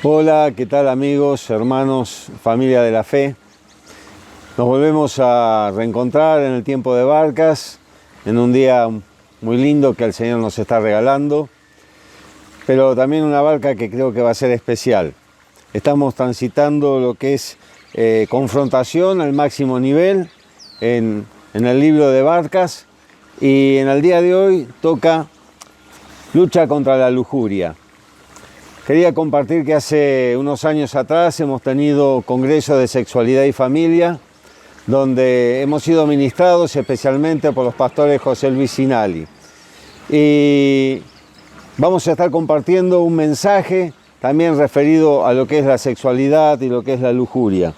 Hola, ¿qué tal amigos, hermanos, familia de la fe? Nos volvemos a reencontrar en el tiempo de Barcas, en un día muy lindo que el Señor nos está regalando, pero también una barca que creo que va a ser especial. Estamos transitando lo que es confrontación al máximo nivel en el libro de Barcas, y en el día de hoy toca lucha contra la lujuria. Quería compartir que hace unos años atrás hemos tenido congreso de sexualidad y familia, donde hemos sido ministrados especialmente por los pastores José Luis Sinali. Y vamos a estar compartiendo un mensaje también referido a lo que es la sexualidad y lo que es la lujuria.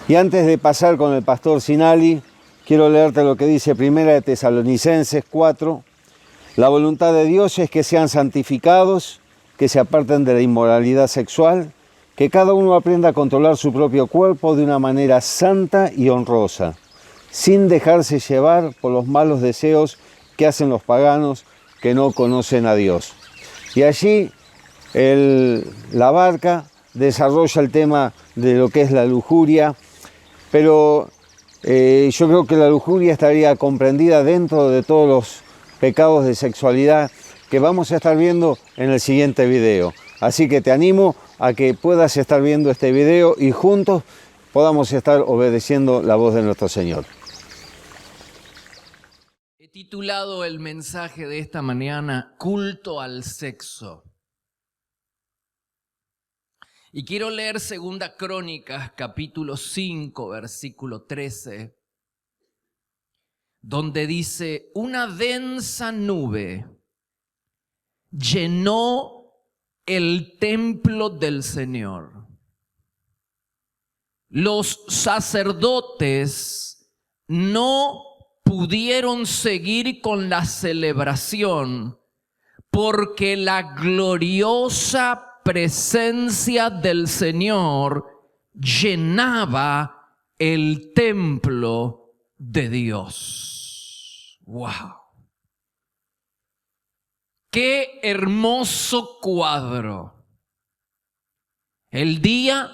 Y antes de pasar con el pastor Sinali, quiero leerte lo que dice 1 de Tesalonicenses 4. La voluntad de Dios es que sean santificados, que se aparten de la inmoralidad sexual, que cada uno aprenda a controlar su propio cuerpo de una manera santa y honrosa, sin dejarse llevar por los malos deseos que hacen los paganos que no conocen a Dios. Y allí la barca desarrolla el tema de lo que es la lujuria, pero yo creo que la lujuria estaría comprendida dentro de todos los pecados de sexualidad que vamos a estar viendo en el siguiente video. Así que te animo a que puedas estar viendo este video y juntos podamos estar obedeciendo la voz de nuestro Señor. He titulado el mensaje de esta mañana Culto al Sexo. Y quiero leer 2 Crónicas, capítulo 5, versículo 13, donde dice: una densa nube llenó el templo del Señor. Los sacerdotes no pudieron seguir con la celebración porque la gloriosa presencia del Señor llenaba el templo de Dios. ¡Wow! ¡Qué hermoso cuadro! El día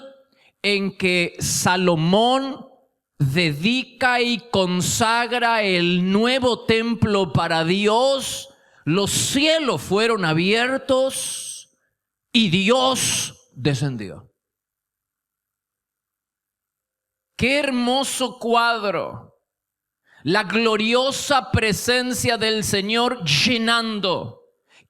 en que Salomón dedica y consagra el nuevo templo para Dios, los cielos fueron abiertos y Dios descendió. ¡Qué hermoso cuadro! La gloriosa presencia del Señor llenando.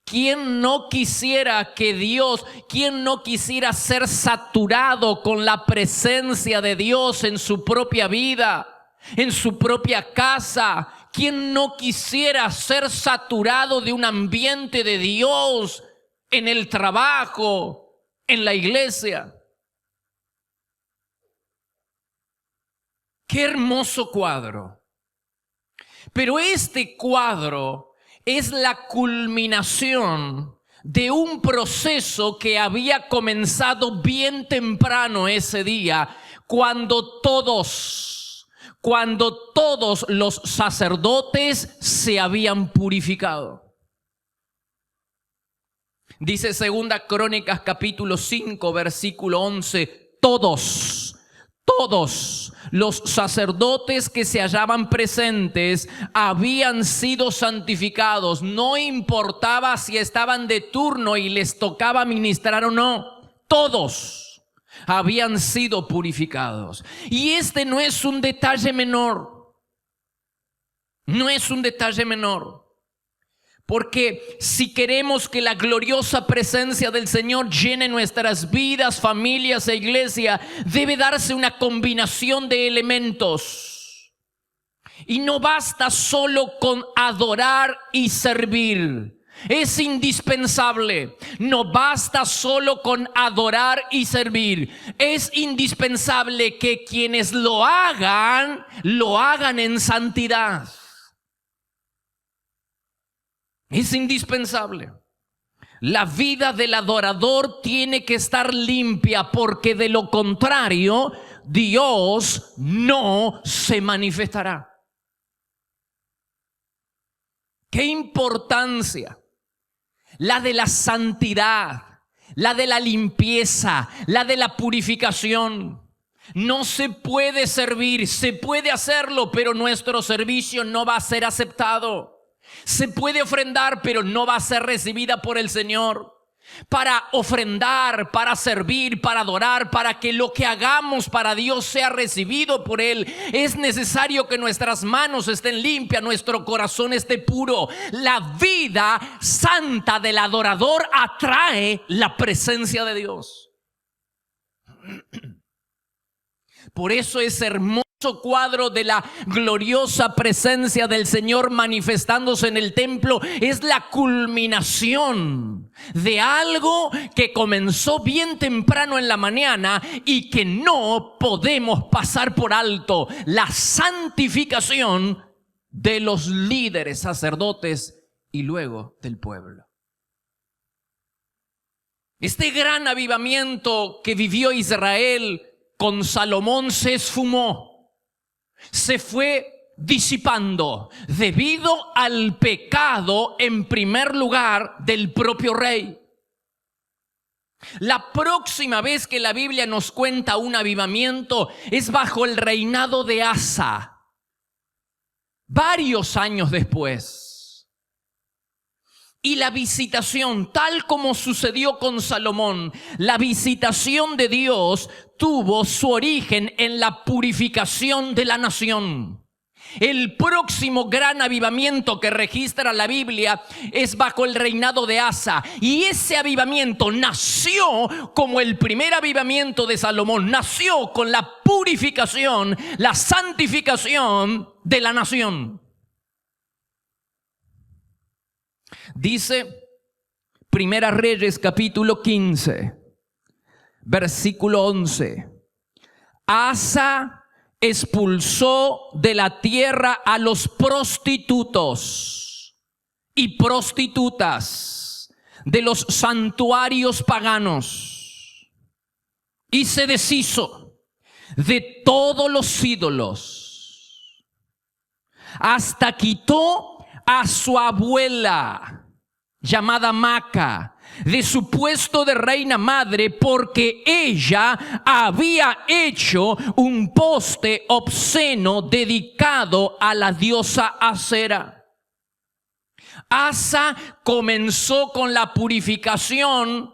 ¿Quién no quisiera que Dios, quién no quisiera ser saturado con la presencia de Dios en su propia vida, en su propia casa? ¿Quién no quisiera ser saturado de un ambiente de Dios en el trabajo, en la iglesia? ¡Qué hermoso cuadro! Pero este cuadro es la culminación de un proceso que había comenzado bien temprano ese día, cuando todos los sacerdotes se habían purificado. Dice 2 Crónicas capítulo 5 versículo 11, todos los sacerdotes que se hallaban presentes habían sido santificados. No importaba si estaban de turno y les tocaba ministrar o no. Todos habían sido purificados. Y este no es un detalle menor. No es un detalle menor. Porque si queremos que la gloriosa presencia del Señor llene nuestras vidas, familias e iglesia, debe darse una combinación de elementos. Y no basta solo con adorar y servir. Es indispensable. No basta solo con adorar y servir. Es indispensable que quienes lo hagan en santidad. Es indispensable. La vida del adorador tiene que estar limpia, porque de lo contrario, Dios no se manifestará. ¡Qué importancia! La de la santidad, la de la limpieza, la de la purificación. No se puede servir, se puede hacerlo, pero nuestro servicio no va a ser aceptado. Se puede ofrendar, pero no va a ser recibida por el Señor. Para ofrendar, para servir, para adorar, para que lo que hagamos para Dios sea recibido por Él, es necesario que nuestras manos estén limpias, nuestro corazón esté puro. La vida santa del adorador atrae la presencia de Dios. Por eso es hermoso cuadro de la gloriosa presencia del Señor manifestándose en el templo es la culminación de algo que comenzó bien temprano en la mañana y que no podemos pasar por alto: la santificación de los líderes sacerdotes y luego del pueblo. Este gran avivamiento que vivió Israel con Salomón se esfumó, se fue disipando debido al pecado, en primer lugar, del propio rey. La próxima vez que la Biblia nos cuenta un avivamiento es bajo el reinado de Asa, varios años después. Y la visitación, tal como sucedió con Salomón, la visitación de Dios tuvo su origen en la purificación de la nación. El próximo gran avivamiento que registra la Biblia es bajo el reinado de Asa. Y ese avivamiento nació como el primer avivamiento de Salomón. Nació con la purificación, la santificación de la nación. Dice Primera Reyes capítulo 15, versículo 11. Asa expulsó de la tierra a los prostitutos y prostitutas de los santuarios paganos y se deshizo de todos los ídolos, hasta quitó a su abuela llamada Maca de su puesto de reina madre, porque ella había hecho un poste obsceno dedicado a la diosa Asera. Asa comenzó con la purificación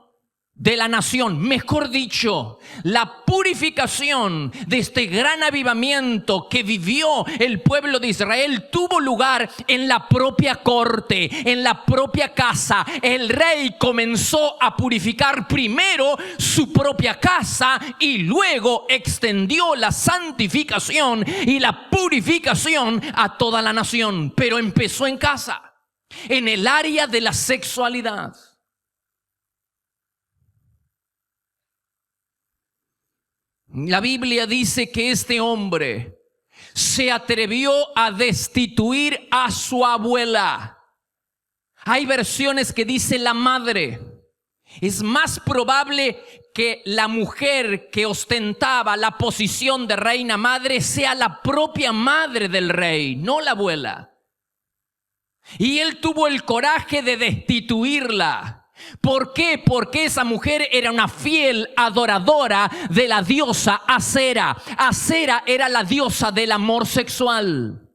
de la nación, mejor dicho, la purificación de este gran avivamiento que vivió el pueblo de Israel tuvo lugar en la propia corte, en la propia casa. El rey comenzó a purificar primero su propia casa y luego extendió la santificación y la purificación a toda la nación. Pero empezó en casa, en el área de la sexualidad. La Biblia dice que este hombre se atrevió a destituir a su abuela. Hay versiones que dice la madre. Es más probable que la mujer que ostentaba la posición de reina madre sea la propia madre del rey, no la abuela. Y él tuvo el coraje de destituirla. ¿Por qué? Porque esa mujer era una fiel adoradora de la diosa Asera. Asera era la diosa del amor sexual.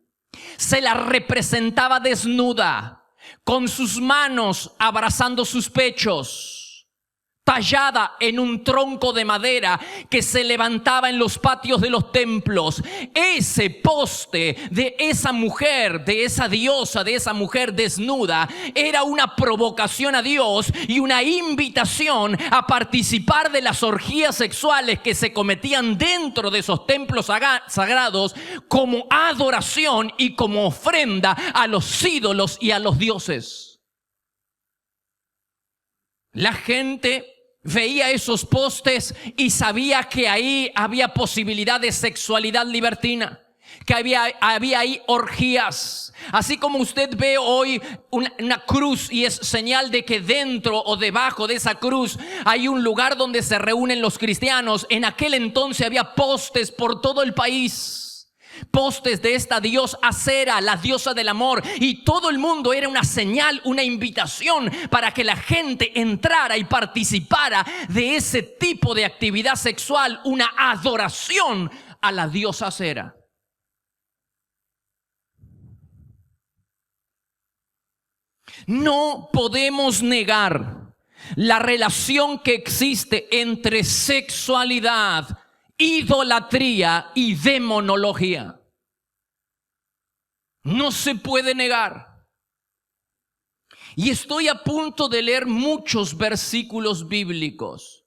Se la representaba desnuda, con sus manos abrazando sus pechos, tallada en un tronco de madera que se levantaba en los patios de los templos. Ese poste de esa mujer, de esa diosa, de esa mujer desnuda, era una provocación a Dios y una invitación a participar de las orgías sexuales que se cometían dentro de esos templos sagrados como adoración y como ofrenda a los ídolos y a los dioses. La gente veía esos postes y sabía que ahí había posibilidad de sexualidad libertina, que había ahí orgías. Así como usted ve hoy una cruz y es señal de que dentro o debajo de esa cruz hay un lugar donde se reúnen los cristianos. En aquel entonces había postes por todo el país Postes de esta diosa Acera, la diosa del amor, y todo el mundo era una señal, una invitación para que la gente entrara y participara de ese tipo de actividad sexual, una adoración a la diosa Acera. No podemos negar la relación que existe entre sexualidad, idolatría y demonología. No se puede negar. Y estoy a punto de leer muchos versículos bíblicos.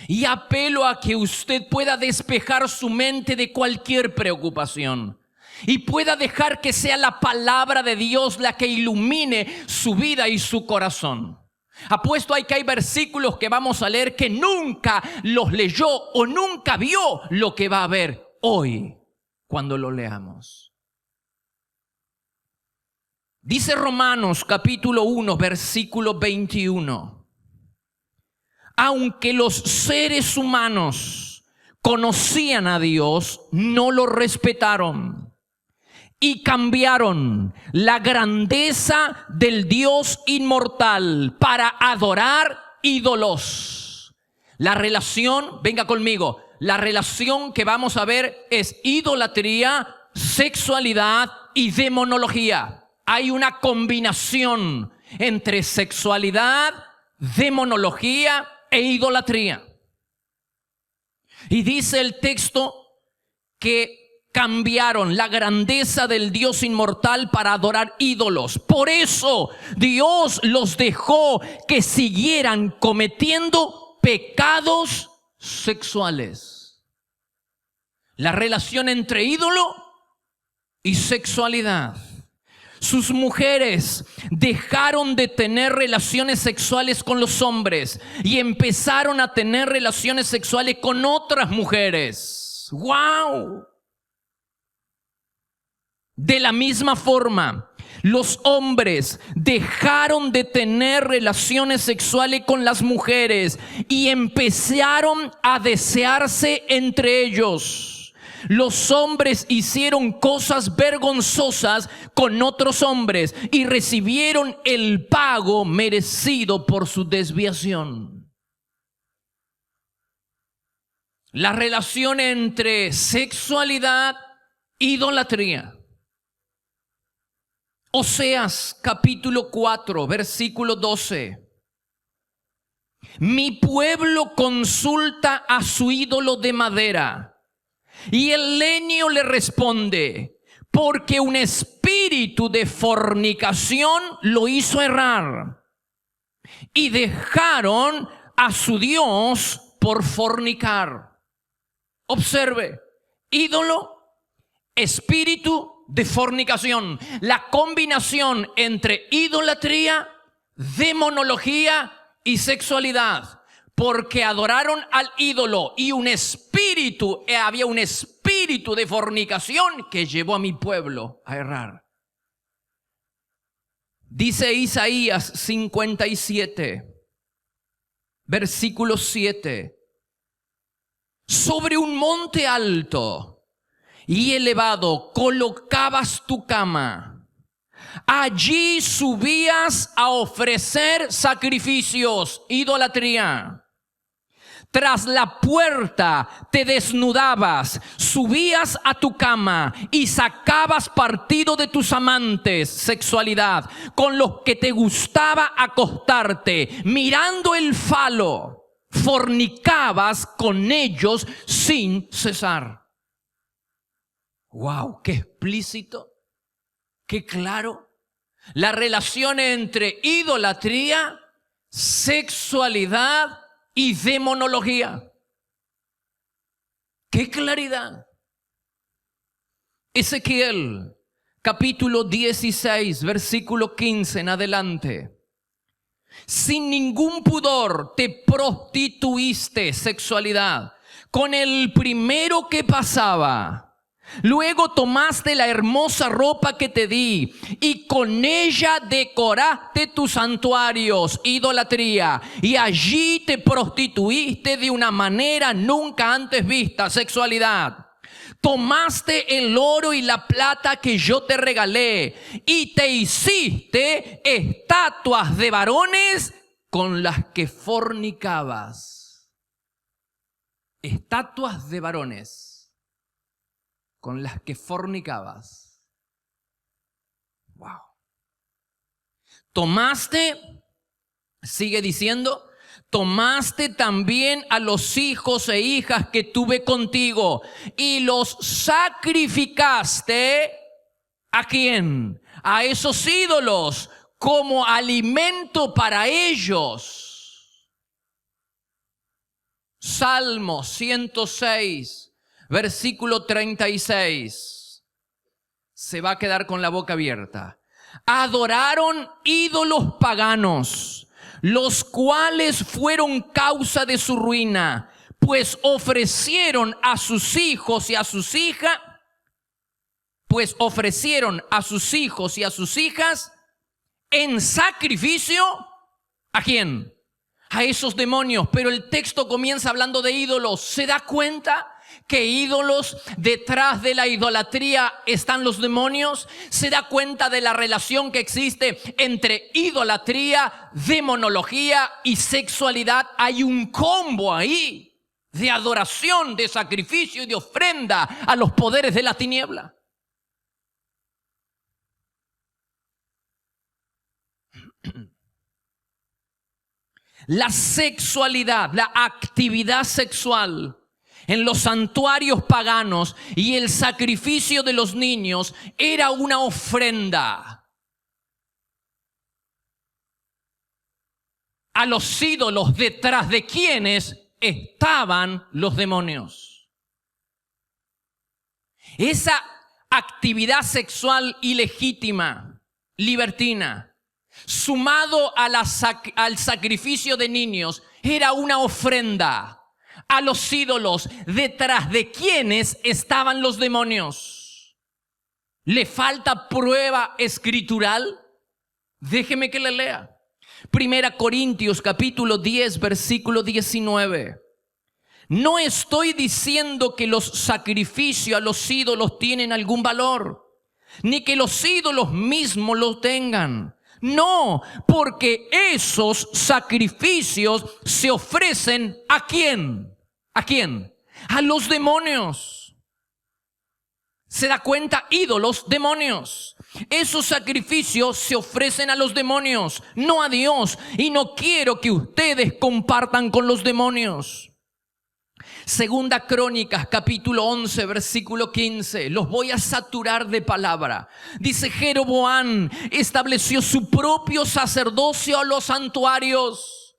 Y apelo a que usted pueda despejar su mente de cualquier preocupación. Y pueda dejar que sea la palabra de Dios la que ilumine su vida y su corazón. Apuesto a que hay versículos que vamos a leer que nunca los leyó o nunca vio lo que va a ver hoy cuando lo leamos. Dice Romanos capítulo 1, versículo 21. Aunque los seres humanos conocían a Dios, no lo respetaron. Y cambiaron la grandeza del Dios inmortal para adorar ídolos. La relación, venga conmigo, la relación que vamos a ver es idolatría, sexualidad y demonología. Hay una combinación entre sexualidad, demonología e idolatría. Y dice el texto que cambiaron la grandeza del Dios inmortal para adorar ídolos. Por eso Dios los dejó que siguieran cometiendo pecados sexuales. La relación entre ídolo y sexualidad. Sus mujeres dejaron de tener relaciones sexuales con los hombres y empezaron a tener relaciones sexuales con otras mujeres. ¡Wow! De la misma forma, los hombres dejaron de tener relaciones sexuales con las mujeres y empezaron a desearse entre ellos. Los hombres hicieron cosas vergonzosas con otros hombres y recibieron el pago merecido por su desviación. La relación entre sexualidad e idolatría. Oseas capítulo 4, versículo 12. Mi pueblo consulta a su ídolo de madera, y el leño le responde, porque un espíritu de fornicación lo hizo errar, y dejaron a su Dios por fornicar. Observe, ídolo, espíritu de fornicación, la combinación entre idolatría, demonología y sexualidad, porque adoraron al ídolo y había un espíritu de fornicación que llevó a mi pueblo a errar. Dice Isaías 57, versículo 7: sobre un monte alto y elevado colocabas tu cama. Allí subías a ofrecer sacrificios, idolatría. Tras la puerta te desnudabas, subías a tu cama y sacabas partido de tus amantes, sexualidad, con los que te gustaba acostarte, mirando el falo, fornicabas con ellos sin cesar. Wow, qué explícito, qué claro. La relación entre idolatría, sexualidad y demonología. ¡Qué claridad! Ezequiel, capítulo 16, versículo 15 en adelante. Sin ningún pudor te prostituiste, sexualidad, con el primero que pasaba. Luego tomaste la hermosa ropa que te di y con ella decoraste tus santuarios, idolatría, y allí te prostituiste de una manera nunca antes vista, sexualidad. Tomaste el oro y la plata que yo te regalé y te hiciste estatuas de varones con las que fornicabas. Estatuas de varones con las que fornicabas. Wow. Tomaste, sigue diciendo, tomaste también a los hijos e hijas que tuve contigo y los sacrificaste. ¿A quién? A esos ídolos como alimento para ellos. Salmo 106, versículo 36. Se va a quedar con la boca abierta. Adoraron ídolos paganos, los cuales fueron causa de su ruina, pues ofrecieron a sus hijos y a sus hijas, en sacrificio. ¿A quién? A esos demonios. Pero el texto comienza hablando de ídolos. ¿Se da cuenta que ídolos, detrás de la idolatría están los demonios? ¿Se da cuenta de la relación que existe entre idolatría, demonología y sexualidad? Hay un combo ahí de adoración, de sacrificio y de ofrenda a los poderes de la tiniebla. La sexualidad, la actividad sexual en los santuarios paganos y el sacrificio de los niños era una ofrenda a los ídolos detrás de quienes estaban los demonios. Esa actividad sexual ilegítima, libertina, sumado a al sacrificio de niños, era una ofrenda a los ídolos detrás de quienes estaban los demonios. ¿Le falta prueba escritural? Déjeme que le lea. 1 Corintios capítulo 10, versículo 19. No estoy diciendo que los sacrificios a los ídolos tienen algún valor, ni que los ídolos mismos lo tengan. No, porque esos sacrificios se ofrecen ¿a quién? ¿A quién? A los demonios. ¿Se da cuenta? Ídolos, demonios. Esos sacrificios se ofrecen a los demonios, no a Dios. Y no quiero que ustedes compartan con los demonios. Segunda Crónicas, capítulo 11, versículo 15. Los voy a saturar de palabra. Dice: Jeroboam estableció su propio sacerdocio a los santuarios,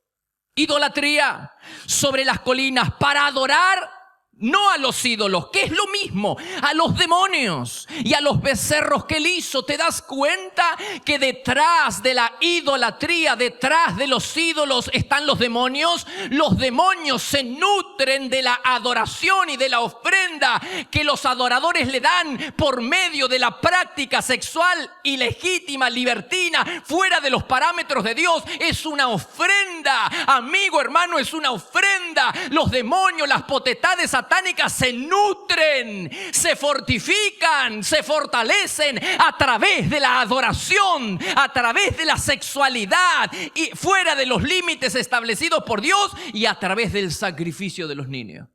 idolatría, sobre las colinas para adorar no a los ídolos, que es lo mismo, a los demonios y a los becerros que él hizo. ¿Te das cuenta que detrás de la idolatría, detrás de los ídolos están los demonios? Los demonios se nutren de la adoración y de la ofrenda que los adoradores le dan por medio de la práctica sexual ilegítima, libertina, fuera de los parámetros de Dios. Es una ofrenda, amigo, hermano, es una ofrenda. Los demonios, las potestades satánicas se nutren, se fortifican, se fortalecen a través de la adoración, a través de la sexualidad y fuera de los límites establecidos por Dios, y a través del sacrificio de los niños.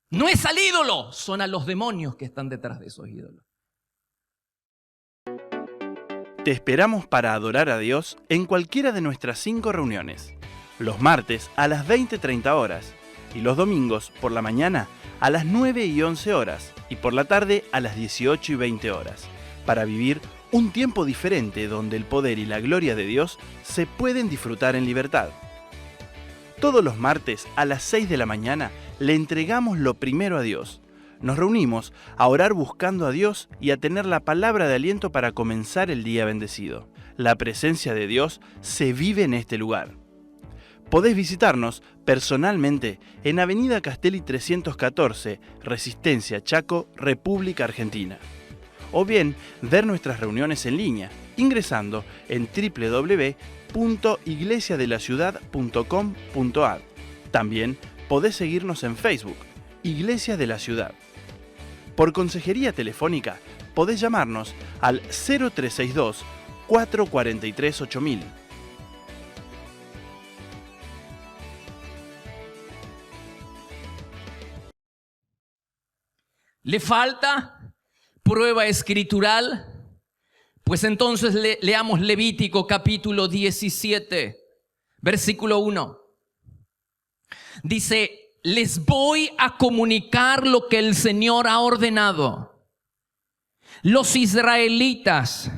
No es al ídolo, son a los demonios que están detrás de esos ídolos. Te esperamos para adorar a Dios en cualquiera de nuestras 5 reuniones. Los martes a las 20:30 horas. Y los domingos por la mañana a las 9 y 11 horas y por la tarde a las 18 y 20 horas, para vivir un tiempo diferente donde el poder y la gloria de Dios se pueden disfrutar en libertad. Todos los martes a las 6 de la mañana le entregamos lo primero a Dios. Nos reunimos a orar buscando a Dios y a tener la palabra de aliento para comenzar el día bendecido. La presencia de Dios se vive en este lugar. Podés visitarnos personalmente en Avenida Castelli 314, Resistencia, Chaco, República Argentina. O bien ver nuestras reuniones en línea ingresando en www.iglesiadelaciudad.com.ar. También podés seguirnos en Facebook, Iglesia de la Ciudad. Por consejería telefónica, podés llamarnos al 0362 443 8000. ¿Le falta prueba escritural? Pues entonces leamos Levítico capítulo 17, versículo 1. Dice: les voy a comunicar lo que el Señor ha ordenado. Los israelitas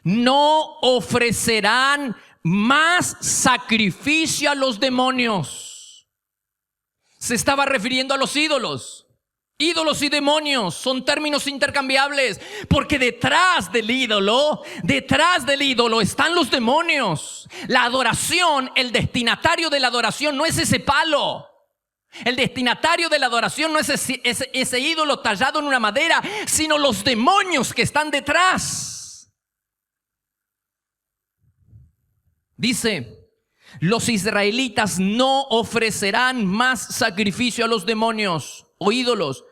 no ofrecerán más sacrificio a los demonios. Se estaba refiriendo a los ídolos. Ídolos y demonios son términos intercambiables, porque detrás del ídolo están los demonios. La adoración, el destinatario de la adoración no es ese palo. El destinatario de la adoración no es ese ídolo tallado en una madera, sino los demonios que están detrás. Dice: los israelitas no ofrecerán más sacrificio a los demonios o ídolos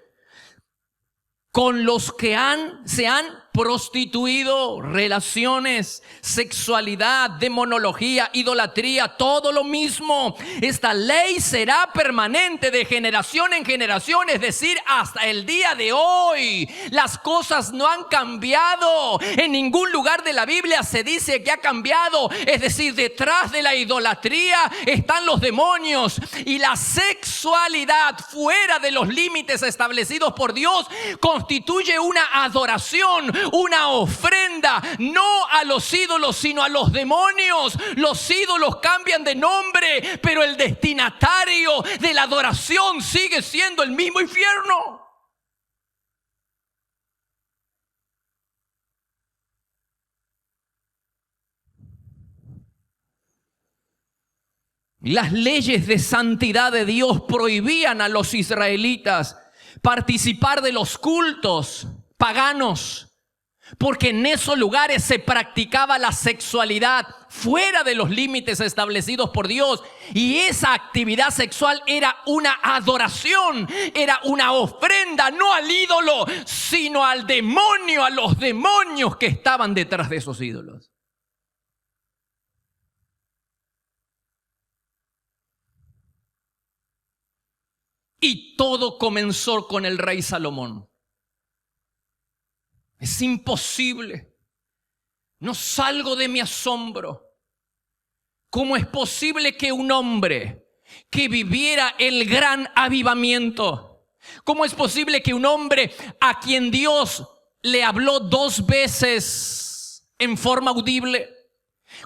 con los que se han prostituido, relaciones, sexualidad, demonología, idolatría, todo lo mismo. Esta ley será permanente de generación en generación, es decir, hasta el día de hoy. Las cosas no han cambiado. En ningún lugar de la Biblia se dice que ha cambiado. Es decir, detrás de la idolatría están los demonios, y la sexualidad fuera de los límites establecidos por Dios constituye una adoración, una ofrenda, no a los ídolos, sino a los demonios. Los ídolos cambian de nombre, pero el destinatario de la adoración sigue siendo el mismo infierno. Las leyes de santidad de Dios prohibían a los israelitas participar de los cultos paganos, porque en esos lugares se practicaba la sexualidad fuera de los límites establecidos por Dios, y esa actividad sexual era una adoración, era una ofrenda, no al ídolo, sino al demonio, a los demonios que estaban detrás de esos ídolos. Y todo comenzó con el rey Salomón. Es imposible. No salgo de mi asombro. ¿Cómo es posible que un hombre que viviera el gran avivamiento, cómo es posible que un hombre a quien Dios le habló 2 veces en forma audible,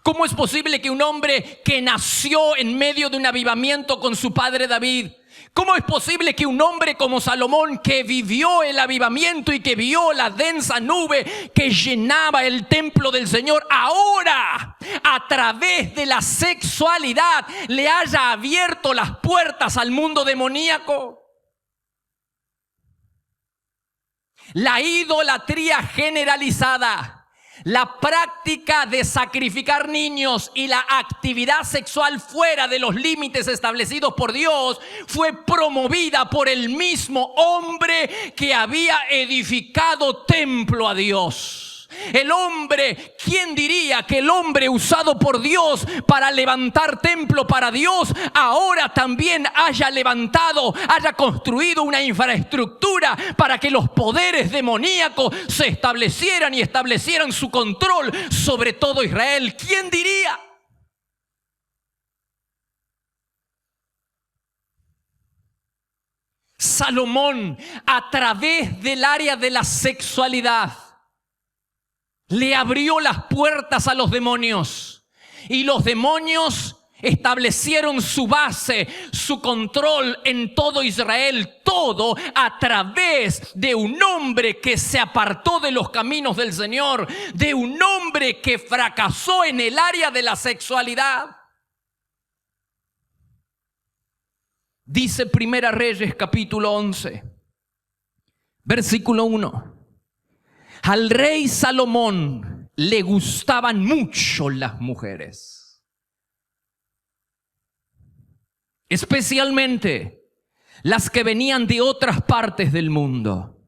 cómo es posible que un hombre que nació en medio de un avivamiento con su padre David, cómo es posible que un hombre como Salomón, que vivió el avivamiento y que vio la densa nube que llenaba el templo del Señor, ahora a través de la sexualidad le haya abierto las puertas al mundo demoníaco? La idolatría generalizada, la práctica de sacrificar niños y la actividad sexual fuera de los límites establecidos por Dios fue promovida por el mismo hombre que había edificado templo a Dios. El hombre, ¿quién diría que el hombre usado por Dios para levantar templo para Dios ahora también haya construido una infraestructura para que los poderes demoníacos se establecieran y establecieran su control sobre todo Israel? ¿Quién diría? Salomón, a través del área de la sexualidad, le abrió las puertas a los demonios, y los demonios establecieron su base, su control en todo Israel, todo a través de un hombre que se apartó de los caminos del Señor, de un hombre que fracasó en el área de la sexualidad. Dice Primera Reyes capítulo 11, versículo 1. Al rey Salomón le gustaban mucho las mujeres, especialmente las que venían de otras partes del mundo.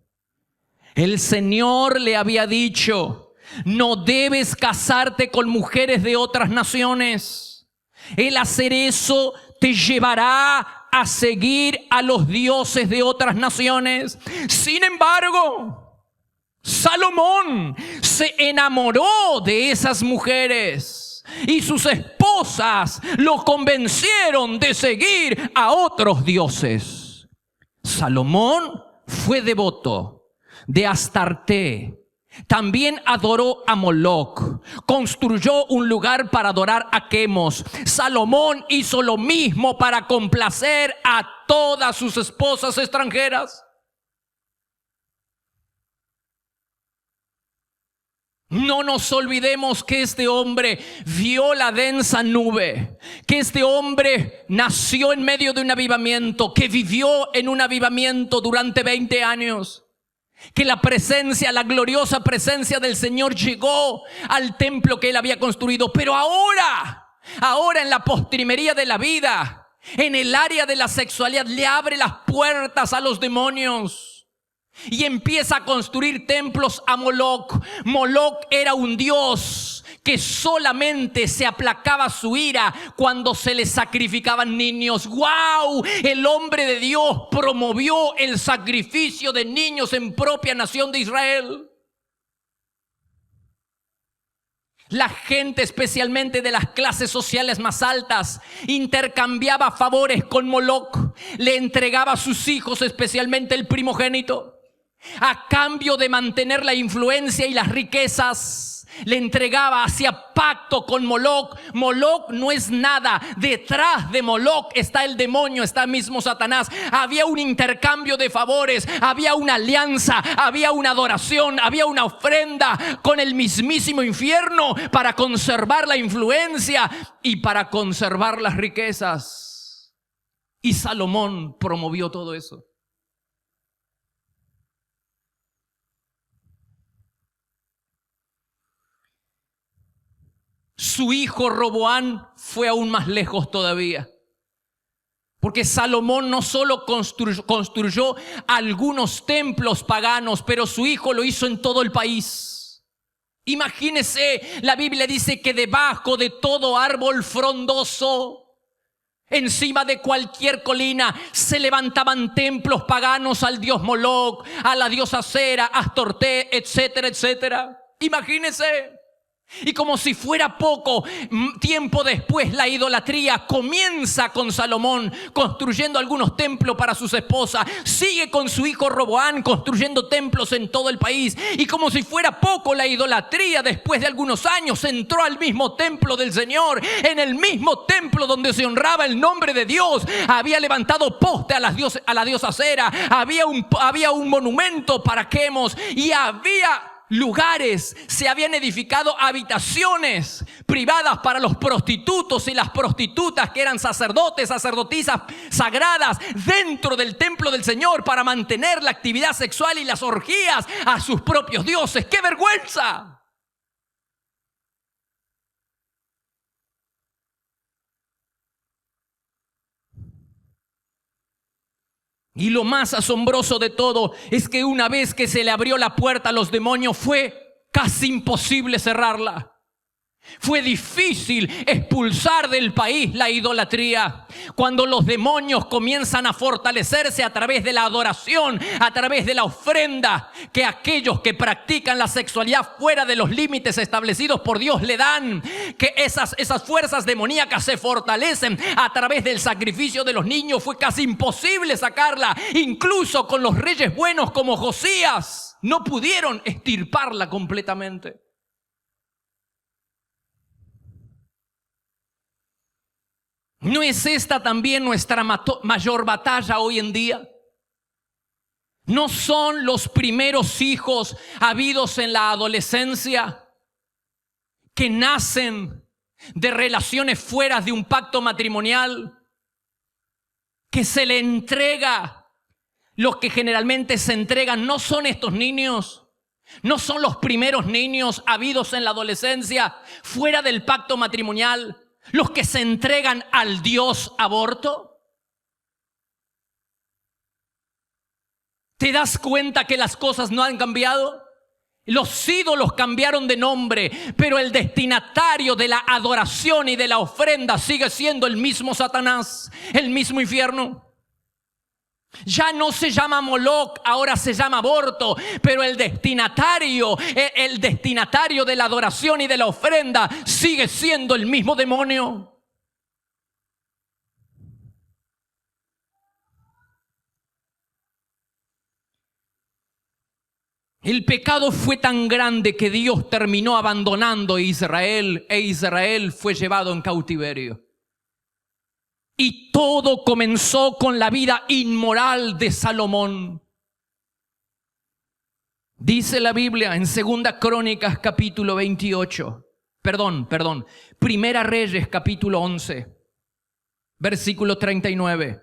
El Señor le había dicho: no debes casarte con mujeres de otras naciones. El hacer eso te llevará a seguir a los dioses de otras naciones. Sin embargo, Salomón se enamoró de esas mujeres y sus esposas lo convencieron de seguir a otros dioses. Salomón fue devoto de Astarte. También adoró a Moloc, construyó un lugar para adorar a Quemos. Salomón hizo lo mismo para complacer a todas sus esposas extranjeras. No nos olvidemos que este hombre vio la densa nube, que este hombre nació en medio de un avivamiento, que vivió en un avivamiento durante 20 años. Que la presencia, la gloriosa presencia del Señor llegó al templo que él había construido. Pero ahora en la postrimería de la vida, en el área de la sexualidad, le abre las puertas a los demonios y empieza a construir templos a Moloc. Moloc era un dios que solamente se aplacaba su ira cuando se le sacrificaban niños. ¡Wow! El hombre de Dios promovió el sacrificio de niños en propia nación de Israel. La gente, especialmente de las clases sociales más altas, intercambiaba favores con Moloc. Le entregaba a sus hijos, especialmente el primogénito, a cambio de mantener la influencia y las riquezas. Le entregaba, hacía pacto con Moloc. Moloc no es nada. Detrás de Moloc está el demonio, está mismo Satanás. Había un intercambio de favores, había una alianza, había una adoración, había una ofrenda con el mismísimo infierno para conservar la influencia y para conservar las riquezas. Y Salomón promovió todo eso. Su hijo Roboán fue aún más lejos todavía. Porque Salomón no solo construyó algunos templos paganos, pero su hijo lo hizo en todo el país. Imagínese, la Biblia dice que debajo de todo árbol frondoso, encima de cualquier colina, se levantaban templos paganos al dios Moloc, a la diosa Cera, Astorté, etcétera, etcétera. Imagínese. Y como si fuera poco, tiempo después la idolatría comienza con Salomón construyendo algunos templos para sus esposas. Sigue con su hijo Roboán construyendo templos en todo el país. Y como si fuera poco, la idolatría después de algunos años entró al mismo templo del Señor. En el mismo templo donde se honraba el nombre de Dios, había levantado poste a la diosa Cera. Había un monumento para Quemos y había lugares, se habían edificado habitaciones privadas para los prostitutos y las prostitutas que eran sacerdotes, sacerdotisas sagradas dentro del templo del Señor para mantener la actividad sexual y las orgías a sus propios dioses. ¡Qué vergüenza! Y lo más asombroso de todo es que una vez que se le abrió la puerta a los demonios, fue casi imposible cerrarla. Fue difícil expulsar del país la idolatría. Cuando los demonios comienzan a fortalecerse a través de la adoración, a través de la ofrenda que aquellos que practican la sexualidad fuera de los límites establecidos por Dios le dan, que esas fuerzas demoníacas se fortalecen a través del sacrificio de los niños, fue casi imposible sacarla. Incluso con los reyes buenos como Josías no pudieron extirparla completamente. ¿No es esta también nuestra mayor batalla hoy en día? ¿No son los primeros hijos habidos en la adolescencia que nacen de relaciones fuera de un pacto matrimonial, que se le entrega? Los que generalmente se entregan no son estos niños, no son los primeros niños habidos en la adolescencia fuera del pacto matrimonial, los que se entregan al Dios aborto. ¿Te das cuenta que las cosas no han cambiado? Los ídolos cambiaron de nombre, pero el destinatario de la adoración y de la ofrenda sigue siendo el mismo Satanás, el mismo infierno. Ya no se llama Moloch, ahora se llama aborto, pero el destinatario de la adoración y de la ofrenda sigue siendo el mismo demonio. El pecado fue tan grande que Dios terminó abandonando a Israel e Israel fue llevado en cautiverio. Y todo comenzó con la vida inmoral de Salomón. Dice la Biblia en 2 Crónicas capítulo 28. Primera Reyes capítulo 11, versículo 39.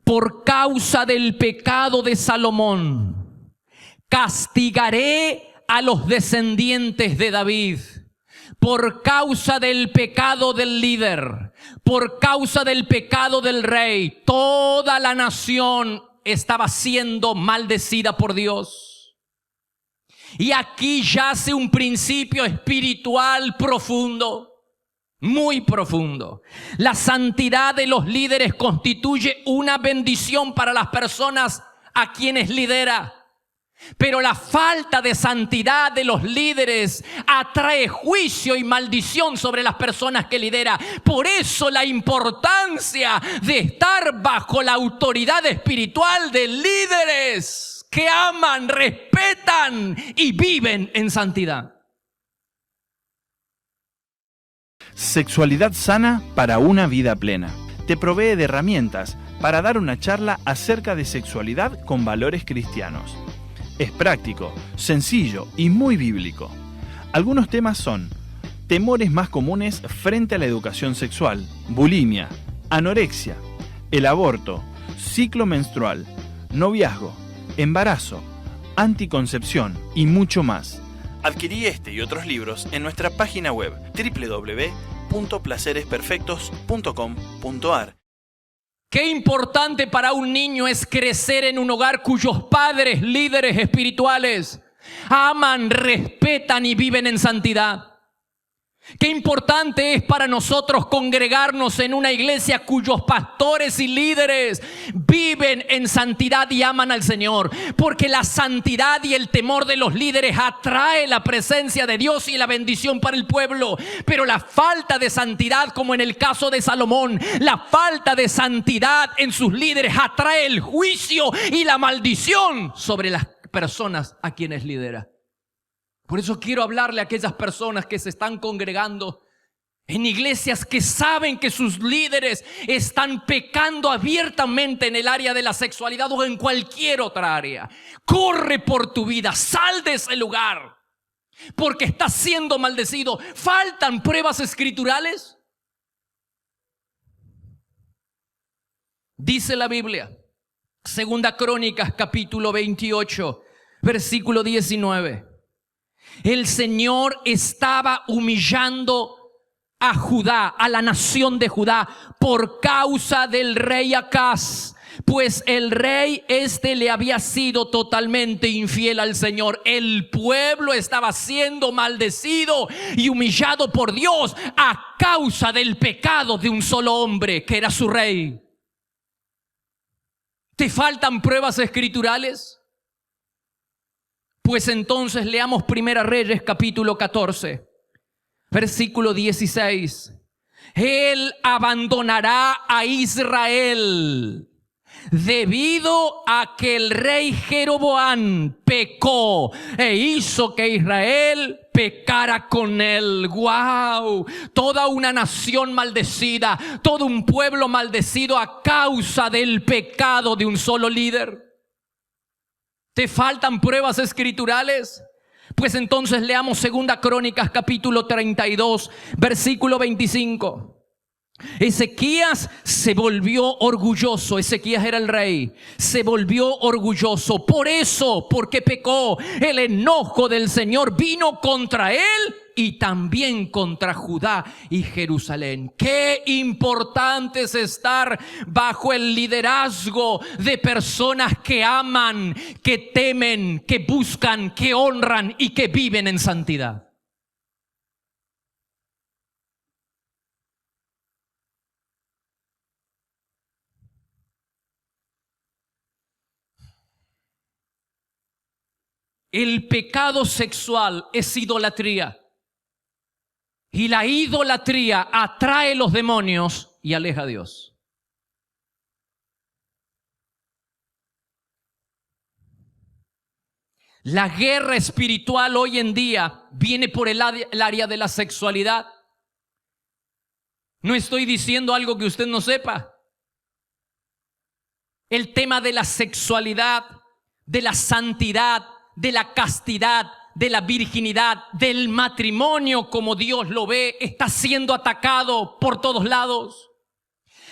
Por causa del pecado de Salomón, castigaré a los descendientes de David. Por causa del pecado del líder, por causa del pecado del rey, toda la nación estaba siendo maldecida por Dios. Y aquí yace un principio espiritual profundo, muy profundo. La santidad de los líderes constituye una bendición para las personas a quienes lidera. Pero la falta de santidad de los líderes atrae juicio y maldición sobre las personas que lidera. Por eso la importancia de estar bajo la autoridad espiritual de líderes que aman, respetan y viven en santidad. Sexualidad sana para una vida plena. Te provee de herramientas para dar una charla acerca de sexualidad con valores cristianos. Es práctico, sencillo y muy bíblico. Algunos temas son: temores más comunes frente a la educación sexual, bulimia, anorexia, el aborto, ciclo menstrual, noviazgo, embarazo, anticoncepción y mucho más. Adquirí este y otros libros en nuestra página web www.placeresperfectos.com.ar. Qué importante para un niño es crecer en un hogar cuyos padres, líderes espirituales, aman, respetan y viven en santidad. Qué importante es para nosotros congregarnos en una iglesia cuyos pastores y líderes viven en santidad y aman al Señor. Porque la santidad y el temor de los líderes atrae la presencia de Dios y la bendición para el pueblo. Pero la falta de santidad, como en el caso de Salomón, la falta de santidad en sus líderes atrae el juicio y la maldición sobre las personas a quienes lidera. Por eso quiero hablarle a aquellas personas que se están congregando en iglesias que saben que sus líderes están pecando abiertamente en el área de la sexualidad o en cualquier otra área. Corre por tu vida, sal de ese lugar, porque estás siendo maldecido. ¿Faltan pruebas escriturales? Dice la Biblia, 2 Crónicas capítulo 28, versículo 19. El Señor estaba humillando a Judá, a la nación de Judá, por causa del rey Acaz, pues el rey le había sido totalmente infiel al Señor. El pueblo estaba siendo maldecido y humillado por Dios a causa del pecado de un solo hombre, que era su rey. ¿Te faltan pruebas escriturales? Pues entonces leamos Primera Reyes capítulo 14, versículo 16. Él abandonará a Israel debido a que el rey Jeroboam pecó e hizo que Israel pecara con él. ¡Wow! Toda una nación maldecida, todo un pueblo maldecido a causa del pecado de un solo líder. ¿Te faltan pruebas escriturales? Pues entonces leamos 2 Crónicas capítulo 32, versículo 25. Ezequías se volvió orgulloso. Ezequías era el rey. Se volvió orgulloso. Por eso, porque pecó, el enojo del Señor vino contra él y también contra Judá y Jerusalén. Qué importante es estar bajo el liderazgo de personas que aman, que temen, que buscan, que honran y que viven en santidad. El pecado sexual es idolatría. Y la idolatría atrae los demonios y aleja a Dios. La guerra espiritual hoy en día viene por el área de la sexualidad. No estoy diciendo algo que usted no sepa. El tema de la sexualidad, de la santidad, de la castidad, de la virginidad, del matrimonio como Dios lo ve, está siendo atacado por todos lados.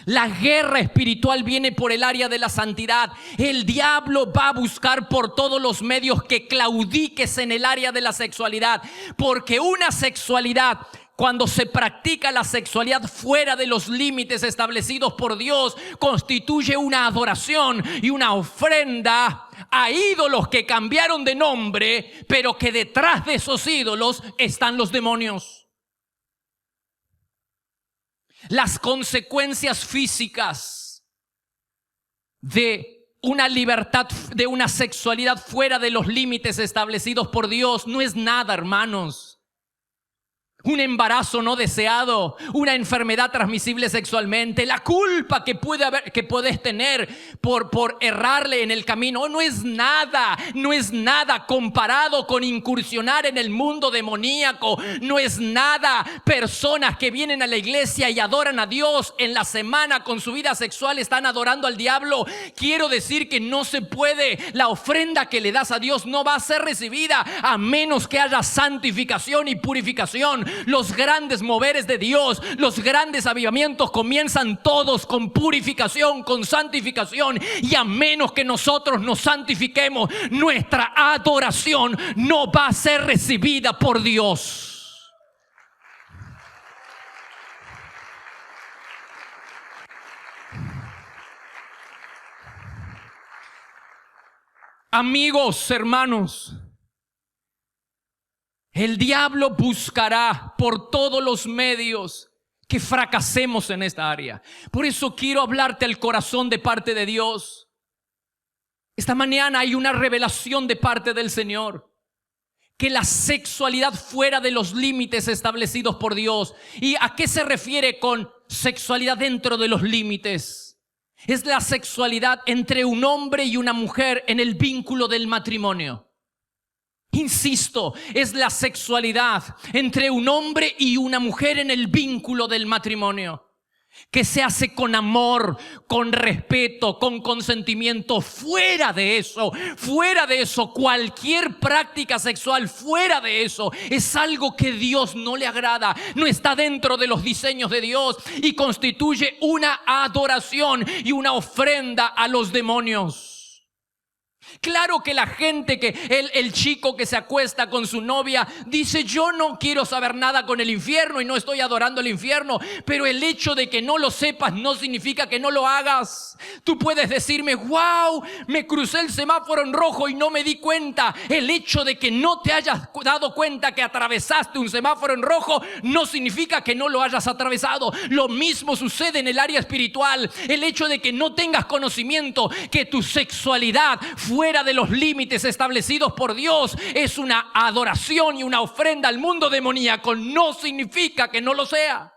La guerra espiritual viene por el área de la santidad. El diablo va a buscar por todos los medios que claudiques en el área de la sexualidad, porque una sexualidad, cuando se practica la sexualidad fuera de los límites establecidos por Dios, constituye una adoración y una ofrenda a ídolos que cambiaron de nombre, pero que detrás de esos ídolos están los demonios. Las consecuencias físicas de una libertad, de una sexualidad fuera de los límites establecidos por Dios, no es nada, hermanos. Un embarazo no deseado, una enfermedad transmisible sexualmente, la culpa que puedes tener por errarle en el camino, no es nada comparado con incursionar en el mundo demoníaco, no es nada. Personas que vienen a la iglesia y adoran a Dios en la semana con su vida sexual están adorando al diablo. Quiero decir que no se puede, la ofrenda que le das a Dios no va a ser recibida a menos que haya santificación y purificación. Los grandes moveres de Dios, los grandes avivamientos comienzan todos con purificación, con santificación, y a menos que nosotros nos santifiquemos, nuestra adoración no va a ser recibida por Dios. Amigos, hermanos, el diablo buscará por todos los medios que fracasemos en esta área. Por eso quiero hablarte al corazón de parte de Dios. Esta mañana hay una revelación de parte del Señor, que la sexualidad fuera de los límites establecidos por Dios. ¿Y a qué se refiere con sexualidad dentro de los límites? Es la sexualidad entre un hombre y una mujer en el vínculo del matrimonio. Insisto, es la sexualidad entre un hombre y una mujer en el vínculo del matrimonio, que se hace con amor, con respeto, con consentimiento. Fuera de eso, cualquier práctica sexual fuera de eso es algo que Dios no le agrada, no está dentro de los diseños de Dios y constituye una adoración y una ofrenda a los demonios. Claro que la gente, el chico que se acuesta con su novia dice: yo no quiero saber nada con el infierno y no estoy adorando el infierno. Pero el hecho de que no lo sepas no significa que no lo hagas. Tú puedes decirme: wow, me crucé el semáforo en rojo y no me di cuenta. El hecho de que no te hayas dado cuenta que atravesaste un semáforo en rojo no significa que no lo hayas atravesado. Lo mismo sucede en el área espiritual. El hecho de que no tengas conocimiento que tu sexualidad fuera de los límites establecidos por Dios es una adoración y una ofrenda al mundo demoníaco no significa que no lo sea.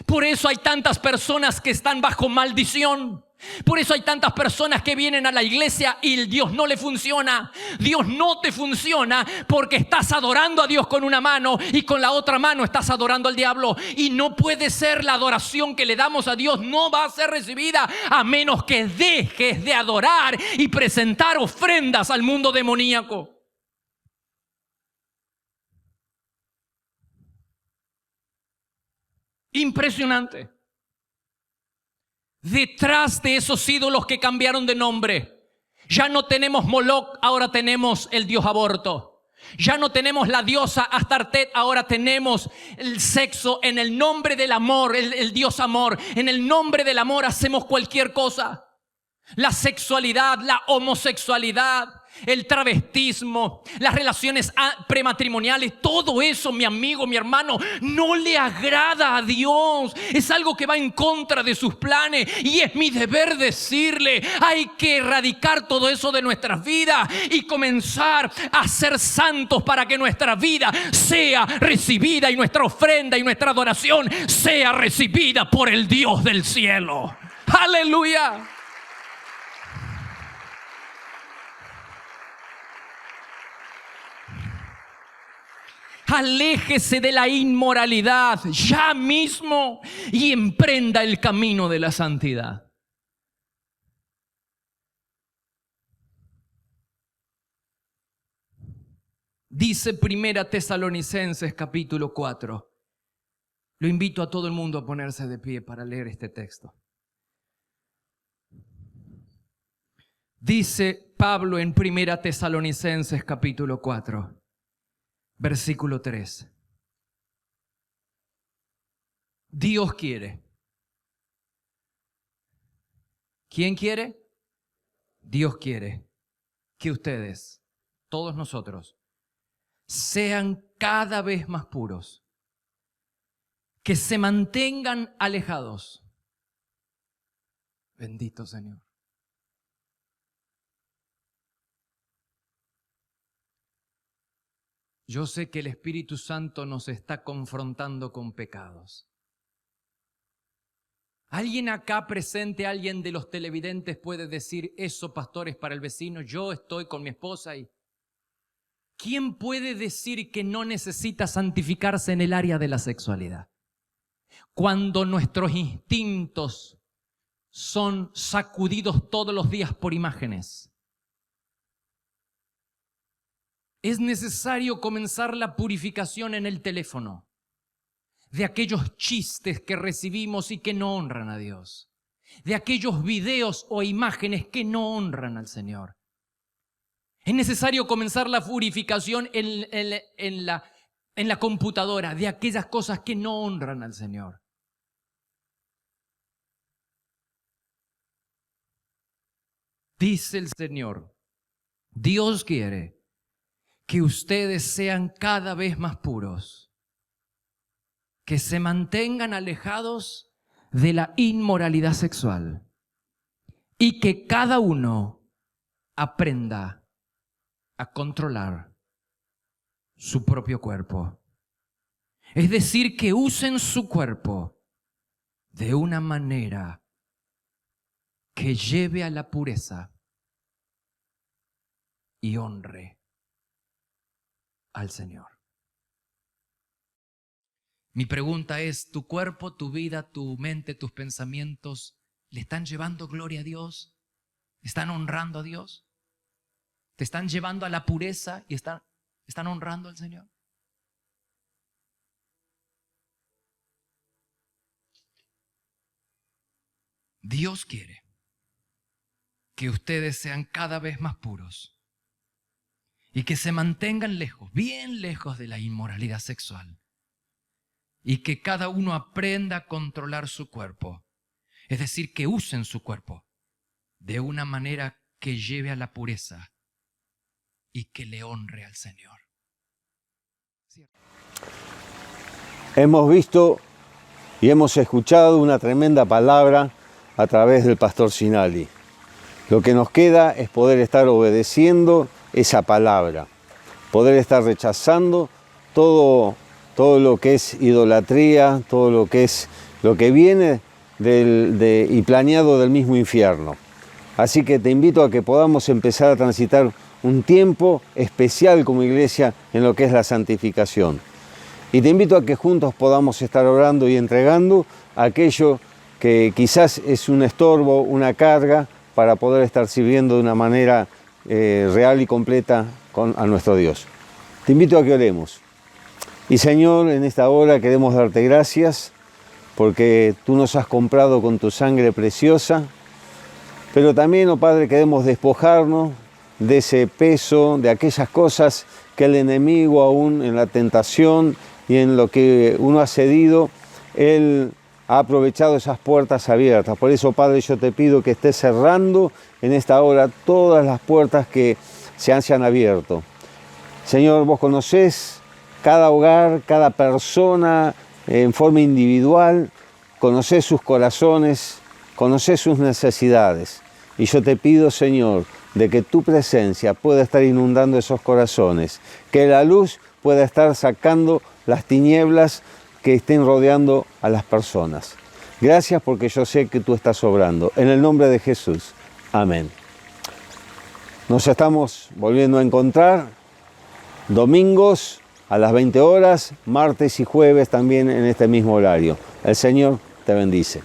Por eso hay tantas personas que están bajo maldición. Por eso hay tantas personas que vienen a la iglesia y Dios no le funciona. Dios no te funciona porque estás adorando a Dios con una mano y con la otra mano estás adorando al diablo. Y no puede ser, la adoración que le damos a Dios no va a ser recibida a menos que dejes de adorar y presentar ofrendas al mundo demoníaco. Impresionante. Detrás de esos ídolos que cambiaron de nombre, ya no tenemos Moloch, ahora tenemos el dios aborto. Ya no tenemos la diosa Astartet, ahora tenemos el sexo en el nombre del amor, el Dios amor. En el nombre del amor hacemos cualquier cosa. La sexualidad, la homosexualidad, el travestismo, las relaciones prematrimoniales, todo eso, mi amigo, mi hermano, no le agrada a Dios. Es algo que va en contra de sus planes y es mi deber decirle, hay que erradicar todo eso de nuestras vidas y comenzar a ser santos para que nuestra vida sea recibida y nuestra ofrenda y nuestra adoración sea recibida por el Dios del cielo. ¡Aleluya! Aléjese de la inmoralidad ya mismo y emprenda el camino de la santidad. Dice 1 Tesalonicenses capítulo 4. Lo invito a todo el mundo a ponerse de pie para leer este texto. Dice Pablo en 1 Tesalonicenses capítulo 4. Versículo 3. Dios quiere. ¿Quién quiere? Dios quiere que ustedes, todos nosotros, sean cada vez más puros, que se mantengan alejados. Bendito Señor. Yo sé que el Espíritu Santo nos está confrontando con pecados. ¿Alguien acá presente, alguien de los televidentes puede decir eso, pastores, para el vecino? Yo estoy con mi esposa y... ¿Quién puede decir que no necesita santificarse en el área de la sexualidad? Cuando nuestros instintos son sacudidos todos los días por imágenes. Es necesario comenzar la purificación en el teléfono de aquellos chistes que recibimos y que no honran a Dios, de aquellos videos o imágenes que no honran al Señor. Es necesario comenzar la purificación en la computadora de aquellas cosas que no honran al Señor. Dice el Señor, Dios quiere que ustedes sean cada vez más puros, que se mantengan alejados de la inmoralidad sexual y que cada uno aprenda a controlar su propio cuerpo. Es decir, que usen su cuerpo de una manera que lleve a la pureza y honre al Señor. Mi pregunta es, ¿tu cuerpo, tu vida, tu mente, tus pensamientos le están llevando gloria a Dios? ¿Están honrando a Dios? ¿Te están llevando a la pureza y están honrando al Señor? Dios quiere que ustedes sean cada vez más puros y que se mantengan lejos, bien lejos de la inmoralidad sexual. Y que cada uno aprenda a controlar su cuerpo. Es decir, que usen su cuerpo de una manera que lleve a la pureza y que le honre al Señor. Hemos visto y hemos escuchado una tremenda palabra a través del pastor Sinali. Lo que nos queda es poder estar obedeciendo esa palabra, poder estar rechazando todo lo que es idolatría, todo lo que viene y planeado del mismo infierno. Así que te invito a que podamos empezar a transitar un tiempo especial como iglesia en lo que es la santificación. Y te invito a que juntos podamos estar orando y entregando aquello que quizás es un estorbo, una carga, para poder estar sirviendo de una manera real y completa a nuestro Dios. Te invito a que oremos. Y Señor, en esta hora queremos darte gracias porque tú nos has comprado con tu sangre preciosa, pero también, oh Padre, queremos despojarnos de ese peso, de aquellas cosas que el enemigo, aún en la tentación y en lo que uno ha cedido, él ha aprovechado esas puertas abiertas. Por eso, Padre, yo te pido que estés cerrando en esta hora todas las puertas que se han abierto. Señor, vos conocés cada hogar, cada persona en forma individual, conocés sus corazones, conocés sus necesidades. Y yo te pido, Señor, de que tu presencia pueda estar inundando esos corazones, que la luz pueda estar sacando las tinieblas que estén rodeando a las personas. Gracias porque yo sé que tú estás obrando. En el nombre de Jesús. Amén. Nos estamos volviendo a encontrar domingos a las 20 horas, martes y jueves también en este mismo horario. El Señor te bendice.